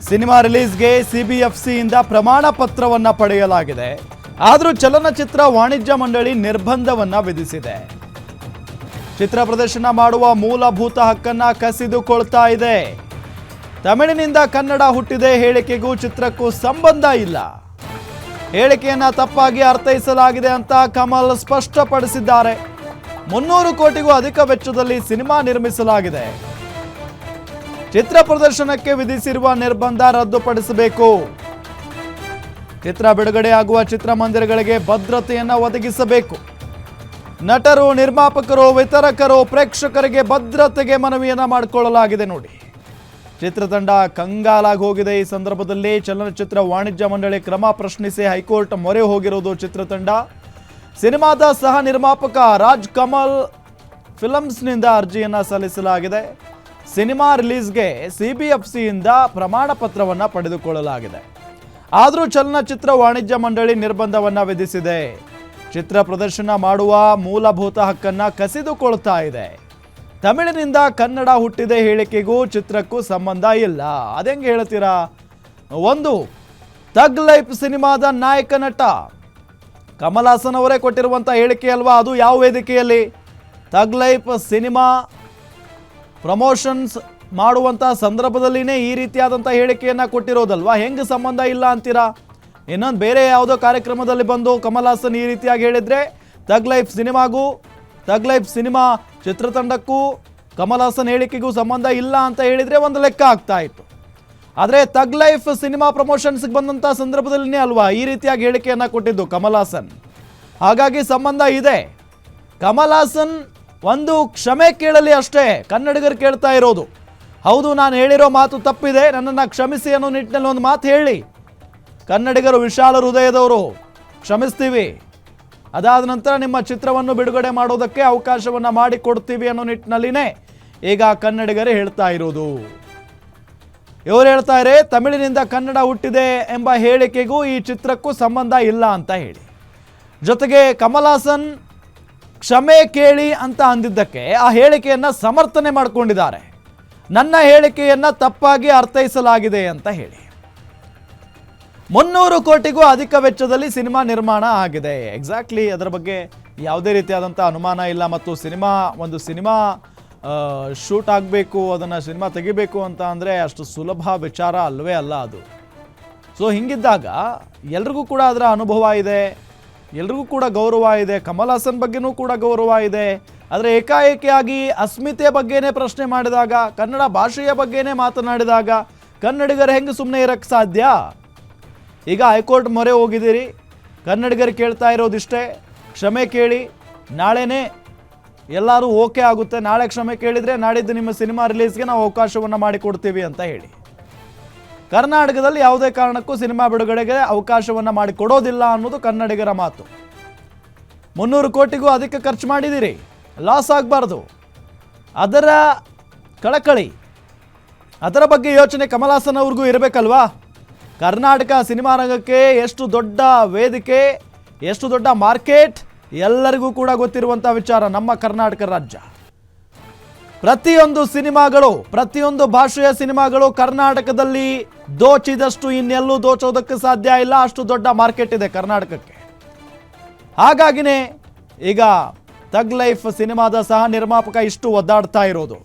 Cinema ರಿಲೀಸ್ಗೆ ಸಿಬಿಎಫ್ಸಿಯಿಂದ ಪ್ರಮಾಣ ಪತ್ರವನ್ನ ಪಡೆಯಲಾಗಿದೆ. ಆದರೂ ಚಲನಚಿತ್ರ ವಾಣಿಜ್ಯ ಮಂಡಳಿ ನಿರ್ಬಂಧವನ್ನ ವಿಧಿಸಿದೆ. ಚಿತ್ರ ಪ್ರದರ್ಶನ ಮಾಡುವ ಮೂಲಭೂತ ಹಕ್ಕನ್ನ ಕಸಿದುಕೊಳ್ತಾ ಇದೆ. ತಮಿಳಿನಿಂದ ಕನ್ನಡ ಹುಟ್ಟಿದೆ ಹೇಳಿಕೆಗೂ ಚಿತ್ರಕ್ಕೂ ಸಂಬಂಧ ಇಲ್ಲ. ಹೇಳಿಕೆಯನ್ನ ತಪ್ಪಾಗಿ ಅರ್ಥೈಸಲಾಗಿದೆ ಅಂತ ಕಮಲ್ ಸ್ಪಷ್ಟಪಡಿಸಿದ್ದಾರೆ. 300 ಕೋಟಿಗೂ ಅಧಿಕ ವೆಚ್ಚದಲ್ಲಿ ಸಿನಿಮಾ ನಿರ್ಮಿಸಲಾಗಿದೆ. ಚಿತ್ರ ಪ್ರದರ್ಶನಕ್ಕೆ ವಿಧಿಸಿರುವ ನಿರ್ಬಂಧ ರದ್ದುಪಡಿಸಬೇಕು. ಚಿತ್ರ ಬಿಡುಗಡೆಯಾಗುವ ಚಿತ್ರಮಂದಿರಗಳಿಗೆ ಭದ್ರತೆಯನ್ನು ಒದಗಿಸಬೇಕು. ನಟರು, ನಿರ್ಮಾಪಕರು, ವಿತರಕರು, ಪ್ರೇಕ್ಷಕರಿಗೆ ಭದ್ರತೆಗೆ ಮನವಿಯನ್ನ ಮಾಡಿಕೊಳ್ಳಲಾಗಿದೆ. ನೋಡಿ, ಚಿತ್ರತಂಡ ಕಂಗಾಲಾಗಿ ಹೋಗಿದೆ. ಈ ಸಂದರ್ಭದಲ್ಲಿ ಚಲನಚಿತ್ರ ವಾಣಿಜ್ಯ ಮಂಡಳಿ ಕ್ರಮ ಪ್ರಶ್ನಿಸಿ ಹೈಕೋರ್ಟ್ ಮೊರೆ ಹೋಗಿರುವುದು ಚಿತ್ರತಂಡ. ಸಿನಿಮಾದ ಸಹ ನಿರ್ಮಾಪಕ ರಾಜ್ ಕಮಲ್ ಫಿಲಮ್ಸ್ನಿಂದ ಅರ್ಜಿಯನ್ನು ಸಲ್ಲಿಸಲಾಗಿದೆ. ಸಿನಿಮಾ ರಿಲೀಸ್ಗೆ ಸಿಬಿಎಫ್ಸಿಯಿಂದ ಪ್ರಮಾಣ ಪತ್ರವನ್ನು ಪಡೆದುಕೊಳ್ಳಲಾಗಿದೆ. ಆದರೂ ಚಲನಚಿತ್ರ ವಾಣಿಜ್ಯ ಮಂಡಳಿ ನಿರ್ಬಂಧವನ್ನು ವಿಧಿಸಿದೆ. ಚಿತ್ರ ಪ್ರದರ್ಶನ ಮಾಡುವ ಮೂಲಭೂತ ಹಕ್ಕನ್ನು ಕಸಿದುಕೊಳ್ತಾ ಇದೆ. ತಮಿಳಿನಿಂದ ಕನ್ನಡ ಹುಟ್ಟಿದೆ ಹೇಳಿಕೆಗೂ ಚಿತ್ರಕ್ಕೂ ಸಂಬಂಧ ಇಲ್ಲ. ಅದೆಂಗೆ ಹೇಳ್ತೀರಾ? ಒಂದು, ಥಗ್ ಲೈಫ್ ಸಿನಿಮಾದ ನಾಯಕ ನಟ ಕಮಲ್ ಹಾಸನ್ ಅವರೇ ಕೊಟ್ಟಿರುವಂಥ ಹೇಳಿಕೆ ಅಲ್ವಾ? ಅದು ಯಾವ ವೇದಿಕೆಯಲ್ಲಿ? ಥಗ್ ಲೈಫ್ ಸಿನಿಮಾ ಪ್ರಮೋಷನ್ಸ್ ಮಾಡುವಂಥ ಸಂದರ್ಭದಲ್ಲಿನೇ ಈ ರೀತಿಯಾದಂಥ ಹೇಳಿಕೆಯನ್ನು ಕೊಟ್ಟಿರೋದಲ್ವಾ? ಹೆಂಗೆ ಸಂಬಂಧ ಇಲ್ಲ ಅಂತೀರಾ? ಇನ್ನೊಂದು ಬೇರೆ ಯಾವುದೋ ಕಾರ್ಯಕ್ರಮದಲ್ಲಿ ಬಂದು ಕಮಲ್ ಹಾಸನ್ ಈ ರೀತಿಯಾಗಿ ಹೇಳಿದರೆ ಥಗ್ ಲೈಫ್ ಸಿನಿಮಾಗೂ, ಥಗ್ ಲೈಫ್ ಸಿನಿಮಾ ಚಿತ್ರತಂಡಕ್ಕೂ ಕಮಲ್ ಹಾಸನ್ ಹೇಳಿಕೆಗೂ ಸಂಬಂಧ ಇಲ್ಲ ಅಂತ ಹೇಳಿದರೆ ಒಂದು ಲೆಕ್ಕ ಆಗ್ತಾ ಇತ್ತು. ಆದರೆ ಥಗ್ ಲೈಫ್ ಸಿನಿಮಾ ಪ್ರಮೋಷನ್ಸ್ಗೆ ಬಂದಂಥ ಸಂದರ್ಭದಲ್ಲಿನೇ ಅಲ್ವಾ ಈ ರೀತಿಯಾಗಿ ಹೇಳಿಕೆಯನ್ನು ಕೊಟ್ಟಿದ್ದು ಕಮಲ್ ಹಾಸನ್. ಹಾಗಾಗಿ ಸಂಬಂಧ ಇದೆ. ಕಮಲ್ ಹಾಸನ್ ಒಂದು ಕ್ಷಮೆ ಕೇಳಲಿ ಅಷ್ಟೇ ಕನ್ನಡಿಗರು ಕೇಳ್ತಾ ಇರೋದು. ಹೌದು, ನಾನು ಹೇಳಿರೋ ಮಾತು ತಪ್ಪಿದೆ, ನನ್ನನ್ನು ಕ್ಷಮಿಸಿ ಅನ್ನೋ ನಿಟ್ಟಿನಲ್ಲಿ ಒಂದು ಮಾತು ಹೇಳಿ. ಕನ್ನಡಿಗರು ವಿಶಾಲ ಹೃದಯದವರು, ಕ್ಷಮಿಸ್ತೀವಿ. ಅದಾದ ನಂತರ ನಿಮ್ಮ ಚಿತ್ರವನ್ನು ಬಿಡುಗಡೆ ಮಾಡೋದಕ್ಕೆ ಅವಕಾಶವನ್ನು ಮಾಡಿಕೊಡ್ತೀವಿ ಅನ್ನೋ ನಿಟ್ಟಿನಲ್ಲಿನೇ ಈಗ ಕನ್ನಡಿಗರೇ ಹೇಳ್ತಾ ಇರೋದು. ಇವರು ಹೇಳ್ತಾರೆ ತಮಿಳಿನಿಂದ ಕನ್ನಡ ಹುಟ್ಟಿದೆ ಎಂಬ ಹೇಳಿಕೆಗೂ ಈ ಚಿತ್ರಕ್ಕೂ ಸಂಬಂಧ ಇಲ್ಲ ಅಂತ ಹೇಳಿ. ಜೊತೆಗೆ ಕಮಲ್ ಹಾಸನ್ ಕ್ಷಮೆ ಕೇಳಿ ಅಂತ ಅಂದಿದ್ದಕ್ಕೆ ಆ ಹೇಳಿಕೆಯನ್ನು ಸಮರ್ಥನೆ ಮಾಡಿಕೊಂಡಿದ್ದಾರೆ. ನನ್ನ ಹೇಳಿಕೆಯನ್ನು ತಪ್ಪಾಗಿ ಅರ್ಥೈಸಲಾಗಿದೆ ಅಂತ ಹೇಳಿ. 300 ಕೋಟಿಗೂ ಅಧಿಕ ವೆಚ್ಚದಲ್ಲಿ ಸಿನಿಮಾ ನಿರ್ಮಾಣ ಆಗಿದೆ. ಎಕ್ಸಾಕ್ಟ್ಲಿ, ಅದರ ಬಗ್ಗೆ ಯಾವುದೇ ರೀತಿಯಾದಂಥ ಅನುಮಾನ ಇಲ್ಲ. ಮತ್ತು ಒಂದು ಸಿನಿಮಾ ಶೂಟ್ ಆಗಬೇಕು, ಅದನ್ನು ಸಿನಿಮಾ ತೆಗಿಬೇಕು ಅಂತ ಅಂದರೆ ಅಷ್ಟು ಸುಲಭ ವಿಚಾರ ಅಲ್ಲವೇ ಅಲ್ಲ ಅದು. ಸೊ ಹಿಂಗಿದ್ದಾಗ ಎಲ್ರಿಗೂ ಕೂಡ ಅದರ ಅನುಭವ ಇದೆ, ಎಲ್ರಿಗೂ ಕೂಡ ಗೌರವ ಇದೆ. ಕಮಲ್ ಹಾಸನ್ ಬಗ್ಗೆನೂ ಕೂಡ ಗೌರವ ಇದೆ. ಆದರೆ ಏಕಾಏಕಿಯಾಗಿ ಅಸ್ಮಿತೆಯ ಬಗ್ಗೆನೇ ಪ್ರಶ್ನೆ ಮಾಡಿದಾಗ, ಕನ್ನಡ ಭಾಷೆಯ ಬಗ್ಗೆನೇ ಮಾತನಾಡಿದಾಗ ಕನ್ನಡಿಗರು ಹೆಂಗೆ ಸುಮ್ಮನೆ ಇರೋಕ್ಕೆ ಸಾಧ್ಯ? ಈಗ ಹೈಕೋರ್ಟ್ ಮೊರೆ ಹೋಗಿದ್ದೀರಿ. ಕನ್ನಡಿಗರು ಕೇಳ್ತಾ ಇರೋದಿಷ್ಟೇ, ಕ್ಷಮೆ ಕೇಳಿ. ನಾಳೆನೇ ಎಲ್ಲರೂ ಓಕೆ ಆಗುತ್ತೆ. ನಾಳೆ ಕ್ಷಮೆ ಕೇಳಿದರೆ ನಾಡಿದ್ದು ನಿಮ್ಮ ಸಿನಿಮಾ ರಿಲೀಸ್ಗೆ ನಾವು ಅವಕಾಶವನ್ನು ಮಾಡಿಕೊಡ್ತೀವಿ ಅಂತ ಹೇಳಿ. ಕರ್ನಾಟಕದಲ್ಲಿ ಯಾವುದೇ ಕಾರಣಕ್ಕೂ ಸಿನಿಮಾ ಬಿಡುಗಡೆಗೆ ಅವಕಾಶವನ್ನು ಮಾಡಿಕೊಡೋದಿಲ್ಲ ಅನ್ನೋದು ಕನ್ನಡಿಗರ ಮಾತು. 300 ಕೋಟಿಗೂ ಅಧಿಕ ಖರ್ಚು ಮಾಡಿದ್ದೀರಿ, ಲಾಸ್ ಆಗಬಾರ್ದು. ಅದರ ಕಳಕಳಿ, ಅದರ ಬಗ್ಗೆ ಯೋಚನೆ ಕಮಲ್ ಹಾಸನ್ ಅವ್ರಿಗೂ ಇರಬೇಕಲ್ವಾ? ಕರ್ನಾಟಕ ಸಿನಿಮಾ ರಂಗಕ್ಕೆ ಎಷ್ಟು ದೊಡ್ಡ ವೇದಿಕೆ, ಎಷ್ಟು ದೊಡ್ಡ ಮಾರ್ಕೆಟ್ ಎಲ್ಲರಿಗೂ ಕೂಡ ಗೊತ್ತಿರುವಂಥ ವಿಚಾರ. ನಮ್ಮ ಕರ್ನಾಟಕ ರಾಜ್ಯ ಪ್ರತಿಯೊಂದು ಸಿನಿಮಾಗಳು, ಪ್ರತಿಯೊಂದು ಭಾಷೆಯ ಸಿನಿಮಾಗಳು ಕರ್ನಾಟಕದಲ್ಲಿ ದೋಚಿದಷ್ಟು ಇನ್ನೆಲ್ಲೂ ದೋಚೋದಕ್ಕೆ ಸಾಧ್ಯ ಇಲ್ಲ. ಅಷ್ಟು ದೊಡ್ಡ ಮಾರ್ಕೆಟ್ ಇದೆ ಕರ್ನಾಟಕಕ್ಕೆ. ಹಾಗಾಗಿನೇ ಈಗ ಥಗ್ ಲೈಫ್ ಸಿನಿಮಾದ ಸಹ ನಿರ್ಮಾಪಕ ಇಷ್ಟು ಒದ್ದಾಡ್ತಾ ಇರೋದು.